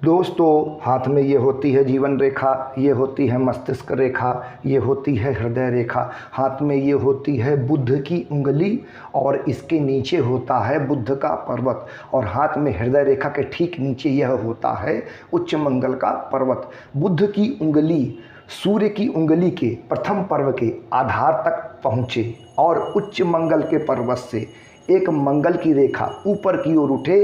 दोस्तों, हाथ में ये होती है जीवन रेखा, ये होती है मस्तिष्क रेखा, ये होती है हृदय रेखा। हाथ में ये होती है बुध की उंगली और इसके नीचे होता है बुध का पर्वत, और हाथ में हृदय रेखा के ठीक नीचे यह होता है उच्च मंगल का पर्वत। बुध की उंगली सूर्य की उंगली के प्रथम पर्व के आधार तक पहुँचे और उच्च मंगल के पर्वत से एक मंगल की रेखा ऊपर की ओर उठे,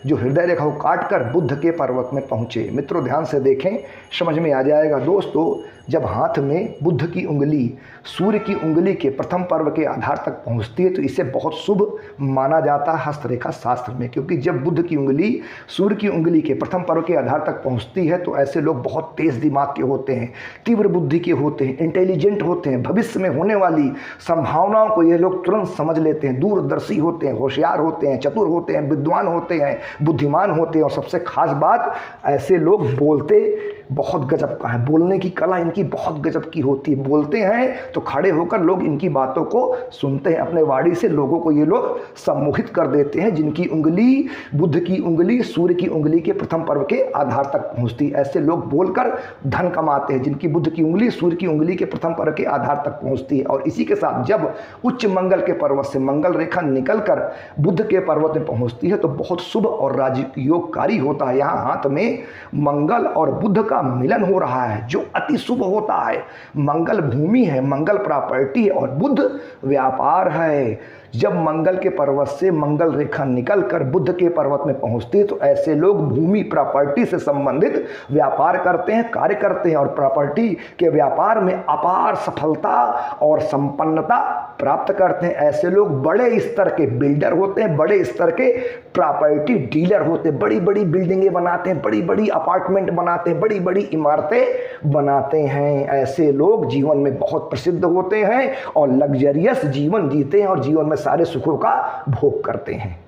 जो हृदय रेखा को काटकर बुध के पर्वत में पहुँचे। मित्रों, ध्यान से देखें, समझ में आ जाएगा। दोस्तों, जब हाथ में बुध की उंगली सूर्य की उंगली के प्रथम पर्व के आधार तक पहुंचती है तो इसे बहुत शुभ माना जाता है हस्तरेखा शास्त्र में, क्योंकि जब बुध की उंगली सूर्य की उंगली के प्रथम पर्व के आधार तक पहुंचती है तो ऐसे लोग बहुत तेज दिमाग के होते हैं, तीव्र बुद्धि के होते हैं, इंटेलिजेंट होते हैं। भविष्य में होने वाली संभावनाओं को ये लोग तुरंत समझ लेते हैं, दूरदर्शी होते हैं, होशियार होते हैं, चतुर होते हैं, विद्वान होते हैं, बुद्धिमान होते हैं। और सबसे खास बात, ऐसे लोग बोलते बहुत गजब का है, बोलने की कला इनकी बहुत गजब की होती है। बोलते हैं तो खड़े होकर लोग इनकी बातों को सुनते हैं, अपने वाणी से लोगों को ये लोग सम्मोहित कर देते हैं, जिनकी उंगली बुध की उंगली सूर्य की उंगली के प्रथम पर्व के आधार तक पहुंचती है। ऐसे लोग बोलकर धन कमाते हैं, जिनकी बुध की उंगली सूर्य की उंगली के प्रथम पर्व के आधार तक पहुंचती है। और इसी के साथ जब उच्च मंगल के पर्वत से मंगल रेखा निकलकर बुध के पर्वत में पहुंचती है तो बहुत शुभ और राजयोगकारी होता है। यहाँ हाथ में मंगल और बुध का मिलन हो रहा है, जो अति शुभ होता है। मंगल भूमि है, मंगल प्रॉपर्टी है और बुध व्यापार है। जब मंगल के पर्वत से मंगल रेखा निकलकर बुध के पर्वत में पहुंचती है तो ऐसे लोग भूमि प्रॉपर्टी से संबंधित व्यापार करते हैं, कार्य करते हैं और प्रॉपर्टी के व्यापार में अपार सफलता और संपन्नता प्राप्त करते हैं। ऐसे लोग बड़े स्तर के बिल्डर होते हैं, बड़े स्तर के प्रॉपर्टी डीलर होते हैं, बड़ी बड़ी बिल्डिंगें बनाते हैं, बड़ी बड़ी अपार्टमेंट बनाते हैं, बड़ी बड़ी इमारतें बनाते हैं। ऐसे लोग जीवन में बहुत प्रसिद्ध होते हैं और लग्जरियस जीवन जीते हैं और जीवन में सारे सुखों का भोग करते हैं।